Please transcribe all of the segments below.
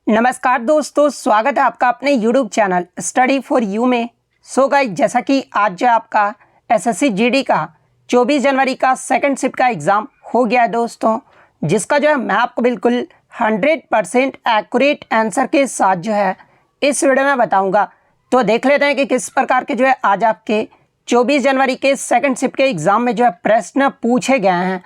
नमस्कार दोस्तों, स्वागत है आपका अपने YouTube channel study for you में। सो गाइस, जैसा कि आज जो आपका एसएससी जीडी का 24 जनवरी का सेकंड शिफ्ट का एग्ज़ाम हो गया है दोस्तों, जिसका जो है मैं आपको बिल्कुल 100% एक्यूरेट आंसर के साथ जो है इस वीडियो में बताऊंगा। तो देख लेते हैं कि किस प्रकार के जो है आज आपके 24 जनवरी के सेकंड शिफ्ट के एग्ज़ाम में जो है प्रश्न पूछे गए हैं।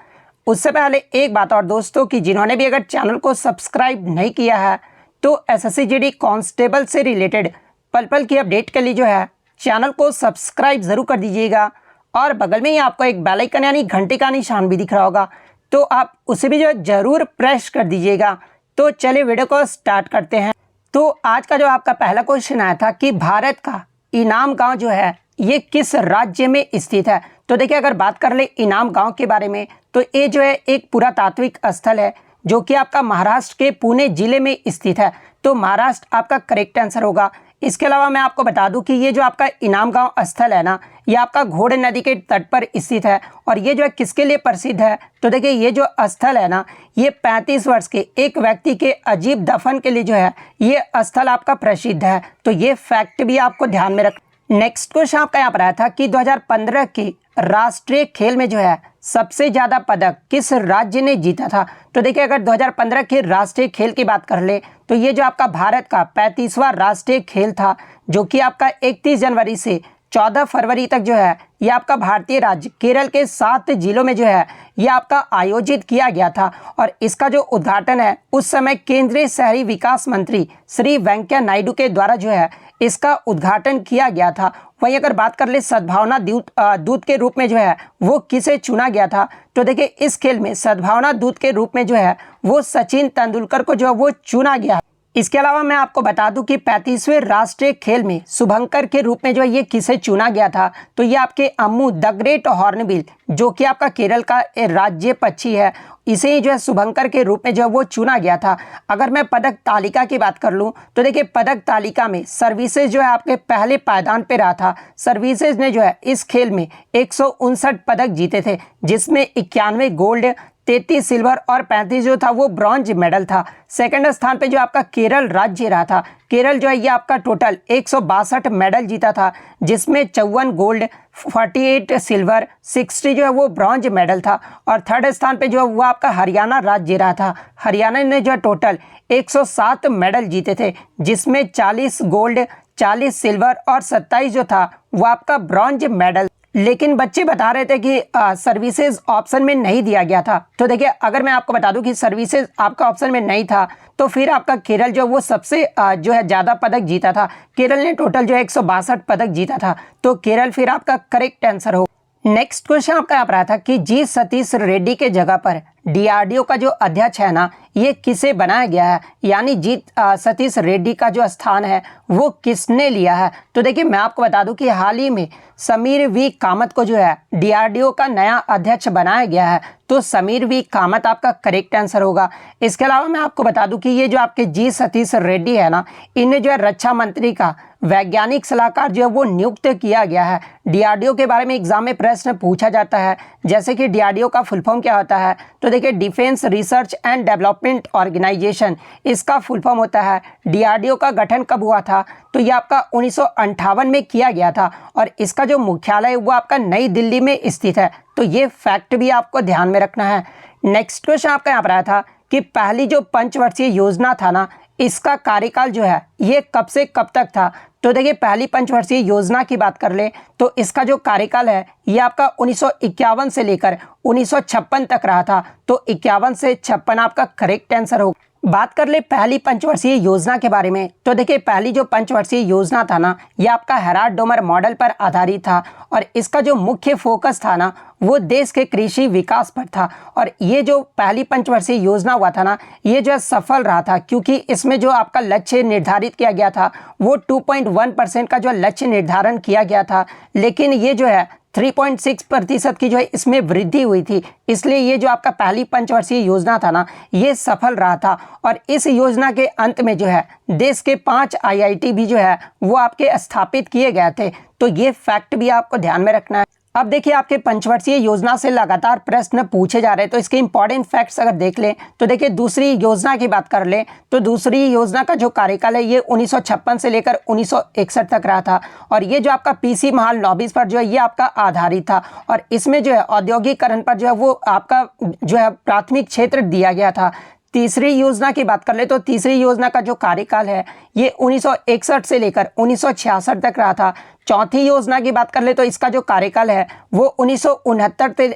उससे पहले एक बात और दोस्तों, कि जिन्होंने भी अगर चैनल को सब्सक्राइब नहीं किया है तो एसएससी जीडी कांस्टेबल से रिलेटेड पल पल की अपडेट के लिए जो है चैनल को सब्सक्राइब ज़रूर कर दीजिएगा। और बगल में ही आपको एक बेल आइकन यानी घंटे का निशान भी दिख रहा होगा, तो आप उसे भी जो है ज़रूर प्रेस कर दीजिएगा। तो चलिए वीडियो को स्टार्ट करते हैं। तो आज का जो आपका पहला क्वेश्चन आया था कि भारत का इनाम गाँव जो है ये किस राज्य में स्थित है। तो देखिए, अगर बात कर ले इनाम गाँव के बारे में, तो ये जो है एक पुरातात्विक स्थल है जो कि आपका महाराष्ट्र के पुणे जिले में स्थित है। तो महाराष्ट्र आपका करेक्ट आंसर होगा। इसके अलावा मैं आपको बता दूं कि ये जो आपका इनाम गांव स्थल है ना, ये आपका घोड़ नदी के तट पर स्थित है। और ये जो है किसके लिए प्रसिद्ध है, तो देखिए ये जो स्थल है ना, ये 35 वर्ष के एक व्यक्ति के अजीब दफन के लिए जो है ये स्थल आपका प्रसिद्ध है। तो ये फैक्ट भी आपको ध्यान में रख। नेक्स्ट क्वेश्चन आपका यहाँ पर आया था कि 2015 के राष्ट्रीय खेल में जो है सबसे ज़्यादा पदक किस राज्य ने जीता था। तो देखिए, अगर 2015 के राष्ट्रीय खेल की बात कर ले तो ये जो आपका भारत का 35वां राष्ट्रीय खेल था, जो कि आपका 31 जनवरी से 14 फरवरी तक जो है ये आपका भारतीय राज्य केरल के 7 जिलों में जो है ये आपका आयोजित किया गया था। और इसका जो उद्घाटन है उस समय केंद्रीय शहरी विकास मंत्री श्री वेंकैया नायडू के द्वारा जो है इसका उद्घाटन किया गया था। वहीं अगर बात कर ले सद्भावना दूत के रूप में जो है वो किसे चुना गया था, तो देखिए इस खेल में सद्भावना दूत के रूप में जो है वो सचिन तेंदुलकर को जो है वो चुना गया। इसके अलावा मैं आपको बता दूं कि 35वें राष्ट्रीय खेल में शुभंकर के रूप में जो है ये किसे चुना गया था, तो ये आपके अम्मू द ग्रेट हॉर्नबिल, जो कि आपका केरल का राज्य पक्षी है, इसे ही जो है शुभंकर के रूप में जो है वो चुना गया था। अगर मैं पदक तालिका की बात कर लूं तो देखिए पदक तालिका में सर्विसेज जो है आपके पहले पायदान पे रहा था। सर्विसेज ने जो है इस खेल में 159 पदक जीते थे, जिसमें 91 गोल्ड, 33 सिल्वर और 35 जो था वो ब्रॉन्ज मेडल था। सेकंड स्थान पे जो आपका केरल राज्य रहा था। केरल जो है ये आपका टोटल 162 मेडल जीता था, जिसमें 54 गोल्ड, 48 सिल्वर, 60 जो है वो ब्रॉन्ज मेडल था। और थर्ड स्थान पे जो है वो आपका हरियाणा राज्य रहा था। हरियाणा ने जो है टोटल 107 मेडल जीते थे, जिसमें 40 गोल्ड, 40 सिल्वर और 27 जो था वो आपका ब्रॉन्ज मेडल। लेकिन बच्चे बता रहे थे कि सर्विसेज ऑप्शन में नहीं दिया गया था। तो देखिए, अगर मैं आपको बता दूं कि सर्विसेज आपका ऑप्शन में नहीं था, तो फिर आपका केरल जो वो सबसे जो है ज़्यादा पदक जीता था। केरल ने टोटल जो है 162 पदक जीता था। तो केरल फिर आपका करेक्ट आंसर हो। नेक्स्ट क्वेश्चन आपका यहाँ पर आया था कि जी सतीश रेड्डी के जगह पर डीआरडीओ का जो अध्यक्ष है ना, ये किसे बनाया गया है, यानी जी सतीश रेड्डी का जो स्थान है वो किसने लिया है। तो देखिए, मैं आपको बता दूं कि हाल ही में समीर वी कामत को जो है डीआरडीओ का नया अध्यक्ष बनाया गया है। तो समीर वी कामत आपका करेक्ट आंसर होगा। इसके अलावा मैं आपको बता दूं कि ये जो आपके जी सतीश रेड्डी है ना, इन्हें जो है रक्षा मंत्री का वैज्ञानिक सलाहकार जो है वो नियुक्त किया गया है। डीआरडीओ के बारे में एग्जाम में प्रश्न पूछा जाता है, जैसे कि डीआरडीओ का फुल फॉर्म क्या होता है। तो देखिए, defence research and development organisation इसका फुल फॉर्म होता है। डीआरडीओ का गठन कब हुआ था, तो ये आपका 1958 में किया गया था। और इसका जो मुख्यालय वो आपका नई दिल्ली में स्थित है। तो ये फैक्ट भी आपको ध्यान में रखना है। नेक्स्ट क्वेश्चन आपका यहाँ पर आया था कि पहली जो पंचवर्षीय योजना था ना, इसका कार्यकाल जो है ये कब से कब तक था। तो देखिए, पहली पंचवर्षीय योजना की बात कर ले तो इसका जो कार्यकाल है ये आपका 1951 से लेकर 1956 तक रहा था। तो 51 से 56 आपका करेक्ट आंसर होगा। बात कर ले पहली पंचवर्षीय योजना के बारे में, तो देखिए पहली जो पंचवर्षीय योजना था ना, ये आपका हेराल्ड डोमर मॉडल पर आधारित था। और इसका जो मुख्य फोकस था ना, वो देश के कृषि विकास पर था। और ये जो पहली पंचवर्षीय योजना हुआ था ना, ये जो है सफल रहा था, क्योंकि इसमें जो आपका लक्ष्य निर्धारित किया गया था वो 2.1% का जो लक्ष्य निर्धारण किया गया था। लेकिन ये जो है 3.6% की जो है इसमें वृद्धि हुई थी। इसलिए ये जो आपका पहली पंचवर्षीय योजना था ना, ये सफल रहा था। और इस योजना के अंत में जो है देश के 5 आईआईटी भी जो है वो आपके स्थापित किए गए थे। तो ये फैक्ट भी आपको ध्यान में रखना है। अब देखिए आपके पंचवर्षीय योजना से लगातार प्रश्न पूछे जा रहे हैं, तो इसके इंपॉर्टेंट फैक्ट्स अगर देख लें तो देखिए दूसरी योजना की बात कर लें तो दूसरी योजना का जो कार्यकाल है ये 1956 से लेकर 1961 तक रहा था और ये जो आपका पीसी महाल नॉबिस पर जो है ये आपका आधारित था और इसमें जो है औद्योगिकरण पर जो है वो आपका जो है प्राथमिक क्षेत्र दिया गया था। तीसरी योजना की बात कर ले तो तीसरी योजना का जो कार्यकाल है ये 1961 से लेकर 1966 तक रहा था। चौथी योजना की बात कर ले तो इसका जो कार्यकाल है वो 1969 से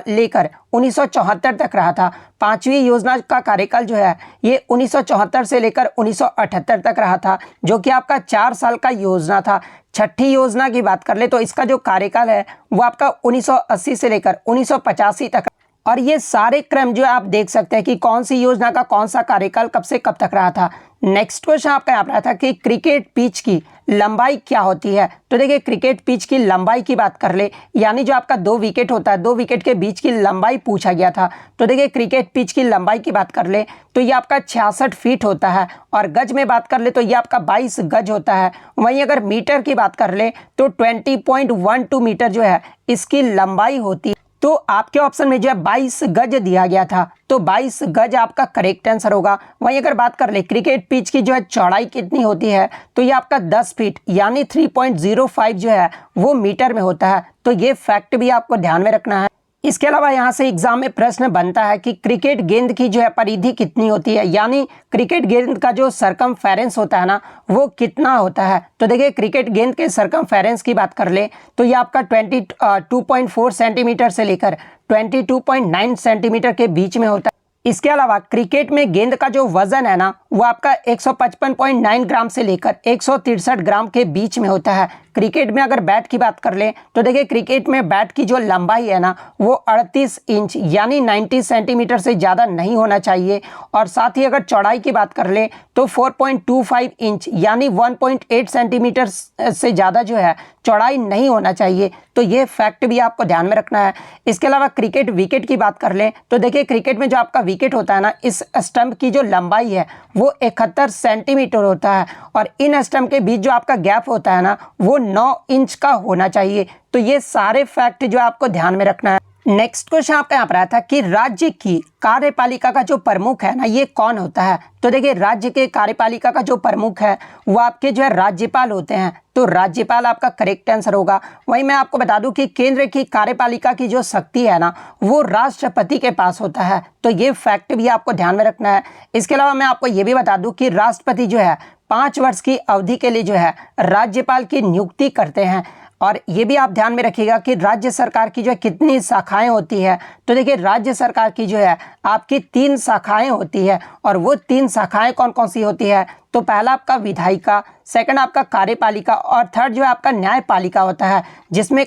लेकर 1974 तक रहा था। पांचवी योजना का कार्यकाल जो है ये 1974 से लेकर 1978 तक रहा था, जो कि आपका 4 साल का योजना था। छठी योजना की बात कर ले तो इसका जो कार्यकाल है वो आपका 1980 से लेकर 1985 तक, और ये सारे क्रम जो आप देख सकते हैं कि कौन सी योजना का कौन सा कार्यकाल कब से कब तक रहा था। नेक्स्ट क्वेश्चन आपका यहाँ पर रहा था कि क्रिकेट पिच की लंबाई क्या होती है। तो देखिए क्रिकेट पिच की लंबाई की बात कर ले, यानी जो आपका 2 विकेट होता है 2 विकेट के बीच की लंबाई पूछा गया था। तो देखिए क्रिकेट पिच की लंबाई की बात कर ले तो ये आपका 66 फीट होता है और गज में बात कर ले तो ये आपका 22 गज होता है। वहीं अगर मीटर की बात कर ले तो 20.12 मीटर जो है इसकी लंबाई होती है। तो आपके ऑप्शन में जो है 22 गज दिया गया था, तो 22 गज आपका करेक्ट आंसर होगा। वहीं अगर बात कर ले क्रिकेट पिच की जो है चौड़ाई कितनी होती है तो ये आपका 10 फीट यानी 3.05 जो है वो मीटर में होता है। तो ये फैक्ट भी आपको ध्यान में रखना है। इसके अलावा यहाँ से एग्जाम में प्रश्न बनता है कि क्रिकेट गेंद की जो है परिधि कितनी होती है, यानी क्रिकेट गेंद का जो सरकमफेरेंस होता है ना वो कितना होता है। तो देखिए क्रिकेट गेंद के सरकमफेरेंस की बात कर ले तो ये आपका 22.4 सेंटीमीटर से लेकर 22.9 सेंटीमीटर के बीच में होता है। इसके अलावा क्रिकेट में गेंद का जो वजन है ना वो आपका 155.9 ग्राम से लेकर 163 ग्राम के बीच में होता है। क्रिकेट में अगर बैट की बात कर ले तो देखिए क्रिकेट में बैट की जो लंबाई है ना वो 38 इंच यानी 90 सेंटीमीटर से ज़्यादा नहीं होना चाहिए, और साथ ही अगर चौड़ाई की बात कर ले तो 4.25 इंच यानी 1.8 सेंटीमीटर से ज़्यादा जो है चौड़ाई नहीं होना चाहिए। तो ये फैक्ट भी आपको ध्यान में रखना है। इसके अलावा क्रिकेट विकेट की बात कर ले तो देखिए क्रिकेट में जो आपका विकेट होता है ना इस स्टंप की जो लंबाई है वो 71 सेंटीमीटर होता है और इन स्टंप के बीच जो आपका गैप होता है ना वो 9 इंच का होना चाहिए। तो ये सारे फैक्ट जो आपको ध्यान में रखना है। नेक्स्ट क्वेश्चन आपका यहाँ पर आया था कि राज्य की कार्यपालिका का जो प्रमुख है ना ये कौन होता है। तो देखिए राज्य के कार्यपालिका का जो प्रमुख है वो आपके जो है राज्यपाल होते हैं, तो राज्यपाल आपका करेक्ट आंसर होगा। वहीं मैं आपको बता दूं कि केंद्र की कार्यपालिका की जो शक्ति है ना वो राष्ट्रपति के पास होता है, तो ये फैक्ट भी आपको ध्यान में रखना है। इसके अलावा मैं आपको ये भी बता दूं कि राष्ट्रपति जो है 5 वर्ष की अवधि के लिए जो है राज्यपाल की नियुक्ति करते हैं। और ये भी आप ध्यान में रखिएगा कि राज्य सरकार की जो है कितनी शाखाएं होती है। तो देखिए राज्य सरकार की जो है आपकी 3 शाखाएं होती है, और वो 3 शाखाएं कौन कौन सी होती है। तो पहला आपका विधायिका, सेकंड आपका कार्यपालिका और थर्ड जो है आपका न्यायपालिका होता है। जिसमें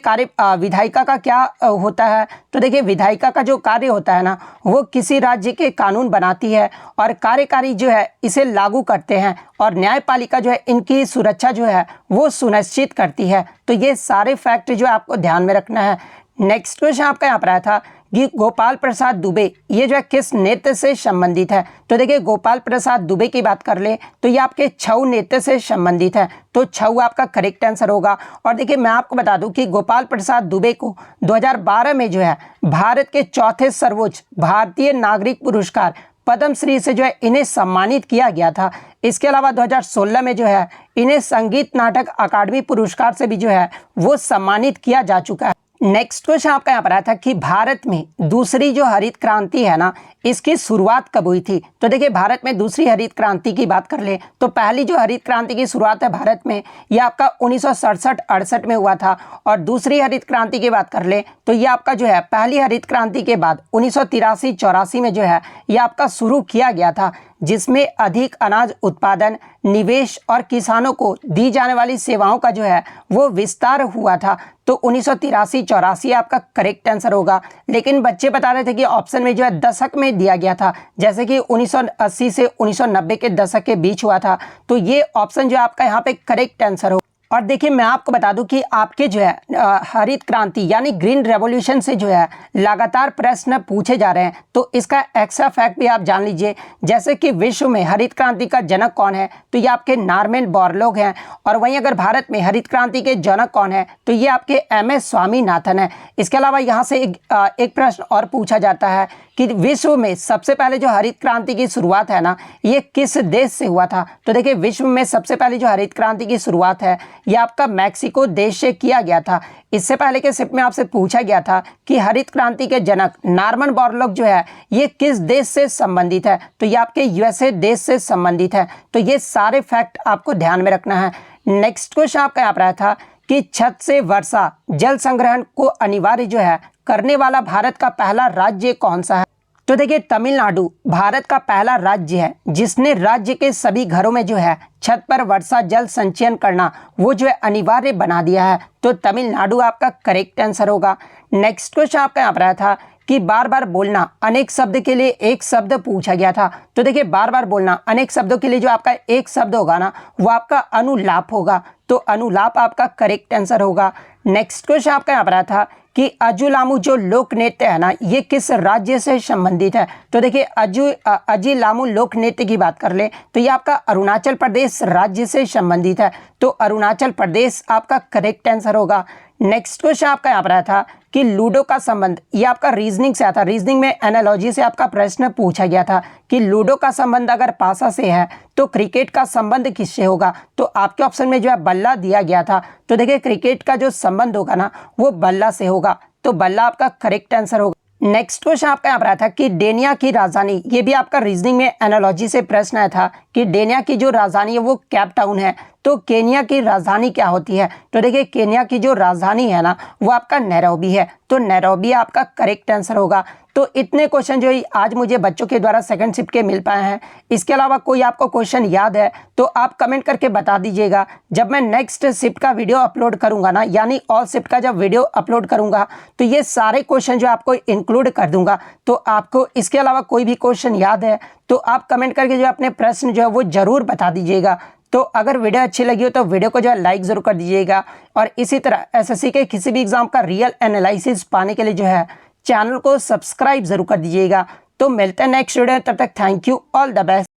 विधायिका का क्या होता है, तो देखिए विधायिका का जो कार्य होता है ना वो किसी राज्य के कानून बनाती है और कार्यकारी जो है इसे लागू करते हैं, और न्यायपालिका जो है इनकी सुरक्षा जो है वो सुनिश्चित करती है। तो ये सारे फैक्ट जो है आपको ध्यान में रखना है। नेक्स्ट क्वेश्चन आपका यहाँ पर आया था कि गोपाल प्रसाद दुबे ये जो है किस नृत्य से संबंधित है। तो देखिए गोपाल प्रसाद दुबे की बात कर ले तो ये आपके छऊ नृत्य से संबंधित है, तो छऊ आपका करेक्ट आंसर होगा। और देखिए मैं आपको बता दूं कि गोपाल प्रसाद दुबे को 2012 में जो है भारत के चौथे सर्वोच्च भारतीय नागरिक पुरस्कार पद्मश्री से जो है इन्हें सम्मानित किया गया था। इसके अलावा 2016 में जो है इन्हें संगीत नाटक अकादमी पुरस्कार से भी जो है वो सम्मानित किया जा चुका है। नेक्स्ट क्वेश्चन आपका यहाँ पर आया था कि भारत में दूसरी जो हरित क्रांति है ना इसकी शुरुआत कब हुई थी। तो देखिए भारत में दूसरी हरित क्रांति की बात कर ले तो पहली जो हरित क्रांति की शुरुआत है भारत में ये आपका 1967-68 में हुआ था, और दूसरी हरित क्रांति की बात कर ले तो ये आपका जो है पहली हरित क्रांति के बाद 1983-84 में जो है ये आपका शुरू किया गया था, जिसमें अधिक अनाज उत्पादन, निवेश और किसानों को दी जाने वाली सेवाओं का जो है वो विस्तार हुआ था। तो 1983-84 आपका करेक्ट आंसर होगा। लेकिन बच्चे बता रहे थे कि ऑप्शन में जो है दशक में दिया गया था, जैसे कि 1980 से 1990 के दशक के बीच हुआ था, तो ये ऑप्शन जो आपका यहाँ पे करेक्ट आंसर हो। और देखिए मैं आपको बता दूं कि आपके जो है हरित क्रांति यानी ग्रीन रेवोल्यूशन से जो है लगातार प्रश्न पूछे जा रहे हैं, तो इसका एक्स्ट्रा फैक्ट भी आप जान लीजिए। जैसे कि विश्व में हरित क्रांति का जनक कौन है, तो ये आपके नॉर्मन बोरलॉग हैं। और वहीं अगर भारत में हरित क्रांति के जनक कौन है, तो ये आपके MS स्वामीनाथन है। इसके अलावा यहाँ से एक प्रश्न और पूछा जाता है कि विश्व में सबसे पहले जो हरित क्रांति की शुरुआत है ना, ये किस देश से हुआ था। तो देखिए विश्व में सबसे पहले जो हरित क्रांति की शुरुआत है ये आपका मैक्सिको देश से किया गया था। इससे पहले के शिफ्ट में आपसे पूछा गया था कि हरित क्रांति के जनक नॉर्मन बोरलॉग जो है ये किस देश से संबंधित है, तो ये आपके USA देश से संबंधित है। तो ये सारे फैक्ट आपको ध्यान में रखना है। नेक्स्ट क्वेश्चन आपका यहाँ पर आया था कि छत से वर्षा जल संग्रहण को अनिवार्य जो है करने वाला भारत का पहला राज्य कौन सा है। तो देखिए तमिलनाडु भारत का पहला राज्य है जिसने राज्य के सभी घरों में जो है छत पर वर्षा जल संचयन करना वो जो है अनिवार्य बना दिया है। तो तमिलनाडु आपका करेक्ट आंसर होगा। नेक्स्ट क्वेश्चन आपका यहाँ पर आया था कि बार बार बोलना अनेक शब्द के लिए एक शब्द पूछा गया था। तो देखिए बार बार बोलना अनेक शब्दों के लिए जो आपका एक शब्द होगा ना वो आपका अनुलाप होगा। तो अनुलाप आपका करेक्ट आंसर होगा। नेक्स्ट क्वेश्चन आपका यहाँ पर आया था कि अजुलामू जो लोक नृत्य है ना ये किस राज्य से संबंधित है। तो देखिए अजिलामू लोक नृत्य की बात कर ले तो ये आपका अरुणाचल प्रदेश राज्य से संबंधित है। तो अरुणाचल प्रदेश आपका करेक्ट आंसर होगा। नेक्स्ट क्वेश्चन आपका यहाँ पर आया था कि लूडो का संबंध, ये आपका रीजनिंग से आया था। रीजनिंग में एनालॉजी से आपका प्रश्न पूछा गया था कि लूडो का संबंध अगर पासा से है तो क्रिकेट का संबंध किससे होगा। तो आपके ऑप्शन में जो है बल्ला दिया गया था। तो देखिए क्रिकेट का जो संबंध होगा ना वो बल्ला से होगा। तो बल्ला आपका करेक्ट आंसर होगा। नेक्स्ट क्वेश्चन आपका यहाँ पर आया था कि डेनिया की राजधानी, ये भी आपका रीजनिंग में एनालॉजी से प्रश्न आया था कि डेनिया की जो राजधानी है वो केप टाउन है। तो केनिया की राजधानी क्या होती है। तो देखिए केनिया की जो राजधानी है ना वो आपका नैरोबी है। तो नैरोबी आपका करेक्ट आंसर होगा। तो इतने क्वेश्चन जो आज मुझे बच्चों के द्वारा सेकंड शिफ्ट के मिल पाए हैं। इसके अलावा कोई आपको क्वेश्चन याद है तो आप कमेंट करके बता दीजिएगा। जब मैं नेक्स्ट शिफ्ट का वीडियो अपलोड करूंगा ना, यानी ऑल शिफ्ट का जब वीडियो अपलोड करूंगा तो ये सारे क्वेश्चन जो आपको इंक्लूड कर दूंगा। तो आपको इसके अलावा कोई भी क्वेश्चन याद है तो आप कमेंट करके जो अपने प्रश्न जो है वो जरूर बता दीजिएगा। तो अगर वीडियो अच्छी लगी हो तो वीडियो को जो है लाइक ज़रूर कर दीजिएगा। और इसी तरह SSC के किसी भी एग्जाम का रियल एनालिसिस पाने के लिए जो है चैनल को सब्सक्राइब जरूर कर दीजिएगा। तो मिलते हैं नेक्स्ट वीडियो, तब तक thank you, all the best.